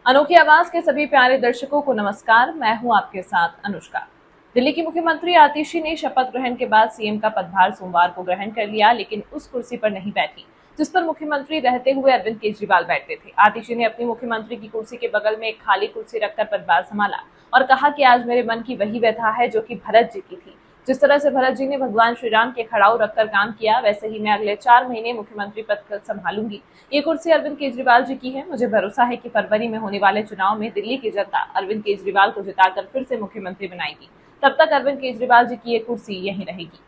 अनोखी आवाज के सभी प्यारे दर्शकों को नमस्कार। मैं हूं आपके साथ अनुष्का। दिल्ली की मुख्यमंत्री आतिशी ने शपथ ग्रहण के बाद सीएम का पदभार सोमवार को ग्रहण कर लिया, लेकिन उस कुर्सी पर नहीं बैठी जिस पर मुख्यमंत्री रहते हुए अरविंद केजरीवाल बैठते थे। आतिशी ने अपनी मुख्यमंत्री की कुर्सी के बगल में एक खाली कुर्सी रखकर पदभार संभाला और कहा कि आज मेरे मन की वही व्यथा है जो कि भरत जी की थी। जिस तरह से भरत जी ने भगवान श्री राम के खड़ाऊ रखकर काम किया, वैसे ही मैं अगले 4 महीने मुख्यमंत्री पद संभालूंगी। ये कुर्सी अरविंद केजरीवाल जी की है। मुझे भरोसा है कि फरवरी में होने वाले चुनाव में दिल्ली की जनता अरविंद केजरीवाल को जिताकर फिर से मुख्यमंत्री बनाएगी। तब तक अरविंद केजरीवाल जी की ये कुर्सी यहीं रहेगी।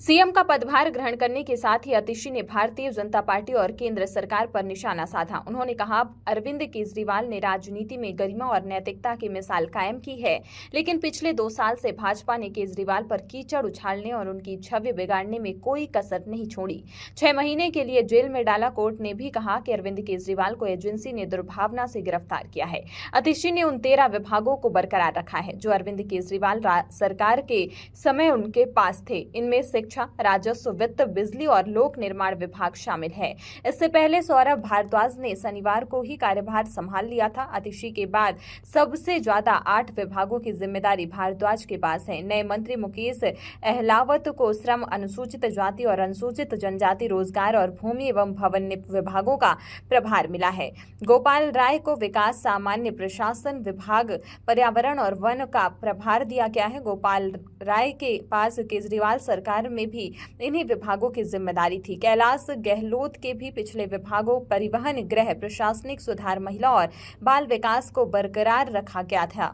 सीएम का पदभार ग्रहण करने के साथ ही आतिशी ने भारतीय जनता पार्टी और केंद्र सरकार पर निशाना साधा। उन्होंने कहा, अरविंद केजरीवाल ने राजनीति में गरिमा और नैतिकता की मिसाल कायम की है, लेकिन पिछले 2 साल से भाजपा ने केजरीवाल पर कीचड़ उछालने और उनकी छवि बिगाड़ने में कोई कसर नहीं छोड़ी। 6 महीने के लिए जेल में डाला। कोर्ट ने भी कहा कि अरविंद केजरीवाल को एजेंसी ने दुर्भावना से गिरफ्तार किया है। आतिशी ने उन 13 विभागों को बरकरार रखा है जो अरविंद केजरीवाल सरकार के समय उनके पास थे। इनमें शिक्षा, राजस्व, वित्त, बिजली और लोक निर्माण विभाग शामिल है। इससे पहले सौरभ भारद्वाज ने शनिवार को ही कार्यभार संभाल लिया था। आतिशी के बाद सबसे ज्यादा 8 विभागों की जिम्मेदारी भारद्वाज के पास है। नए मंत्री मुकेश अहलावत को श्रम, अनुसूचित जाति और अनुसूचित जनजाति, रोजगार और भूमि एवं भवन विभागों का प्रभार मिला है। गोपाल राय को विकास, सामान्य प्रशासन विभाग, पर्यावरण और वन का प्रभार दिया गया है। गोपाल राय के पास केजरीवाल सरकार में भी इन्हीं विभागों की जिम्मेदारी थी। कैलाश गहलोत के भी पिछले विभागों परिवहन, गृह, प्रशासनिक सुधार, महिला और बाल विकास को बरकरार रखा गया था।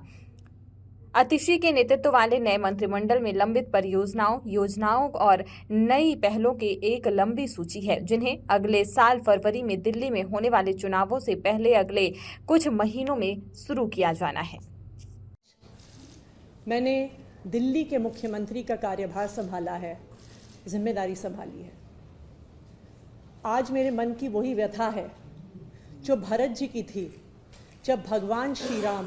आतिशी के नेतृत्व वाले नए मंत्रिमंडल में लंबित परियोजनाओं, योजनाओं और नई पहलों की एक लंबी सूची है, जिन्हें अगले साल फरवरी में दिल्ली में होने वाले चुनावों से पहले अगले कुछ महीनों में शुरू किया जाना है। मैंने दिल्ली के मुख्यमंत्री का कार्यभार संभाला है, जिम्मेदारी संभाली है। आज मेरे मन की वही व्यथा है जो भरत जी की थी, जब भगवान श्री राम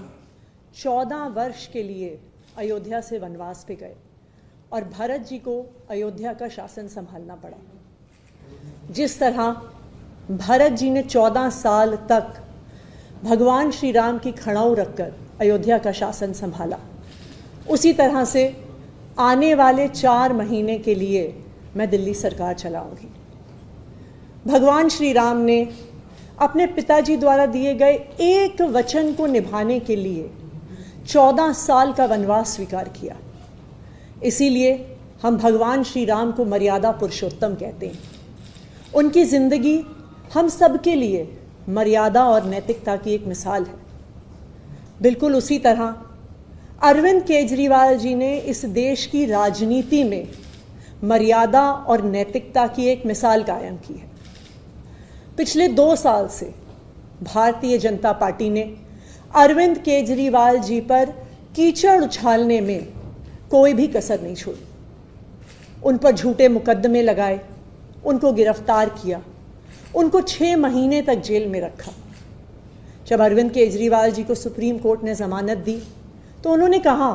14 वर्ष के लिए अयोध्या से वनवास पे गए और भरत जी को अयोध्या का शासन संभालना पड़ा। जिस तरह भरत जी ने 14 साल तक भगवान श्री राम की खड़ाऊ रखकर अयोध्या का शासन संभाला, उसी तरह से आने वाले 4 महीने के लिए मैं दिल्ली सरकार चलाऊंगी। भगवान श्री राम ने अपने पिताजी द्वारा दिए गए एक वचन को निभाने के लिए 14 साल का वनवास स्वीकार किया। इसीलिए हम भगवान श्री राम को मर्यादा पुरुषोत्तम कहते हैं। उनकी जिंदगी हम सबके लिए मर्यादा और नैतिकता की एक मिसाल है। बिल्कुल उसी तरह अरविंद केजरीवाल जी ने इस देश की राजनीति में मर्यादा और नैतिकता की एक मिसाल कायम की है। पिछले 2 साल से भारतीय जनता पार्टी ने अरविंद केजरीवाल जी पर कीचड़ उछालने में कोई भी कसर नहीं छोड़ी। उन पर झूठे मुकदमे लगाए, उनको गिरफ्तार किया, उनको 6 महीने तक जेल में रखा। जब अरविंद केजरीवाल जी को सुप्रीम कोर्ट ने जमानत दी तो उन्होंने कहा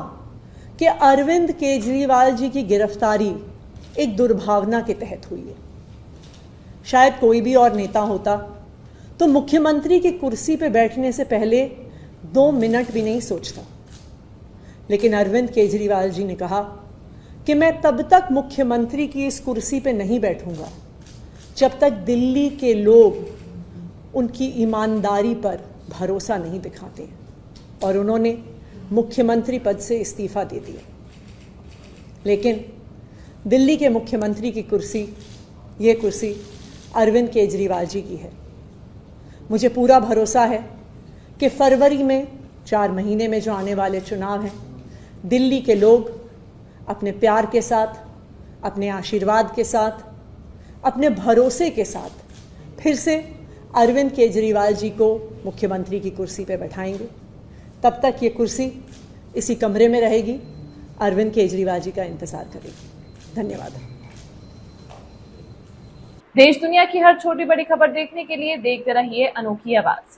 कि अरविंद केजरीवाल जी की गिरफ्तारी एक दुर्भावना के तहत हुई है। शायद कोई भी और नेता होता तो मुख्यमंत्री की कुर्सी पर बैठने से पहले 2 मिनट भी नहीं सोचता, लेकिन अरविंद केजरीवाल जी ने कहा कि मैं तब तक मुख्यमंत्री की इस कुर्सी पर नहीं बैठूंगा जब तक दिल्ली के लोग उनकी ईमानदारी पर भरोसा नहीं दिखाते। और उन्होंने मुख्यमंत्री पद से इस्तीफा दे दिया। लेकिन दिल्ली के मुख्यमंत्री की कुर्सी, ये कुर्सी अरविंद केजरीवाल जी की है। मुझे पूरा भरोसा है कि फरवरी में 4 महीने में जो आने वाले चुनाव हैं, दिल्ली के लोग अपने प्यार के साथ, अपने आशीर्वाद के साथ, अपने भरोसे के साथ फिर से अरविंद केजरीवाल जी को मुख्यमंत्री की कुर्सी पर बैठाएंगे। तब तक ये कुर्सी इसी कमरे में रहेगी, अरविंद केजरीवाल जी का इंतजार करेगी। धन्यवाद। देश दुनिया की हर छोटी बड़ी खबर देखने के लिए देखते रहिए अनोखी आवाज।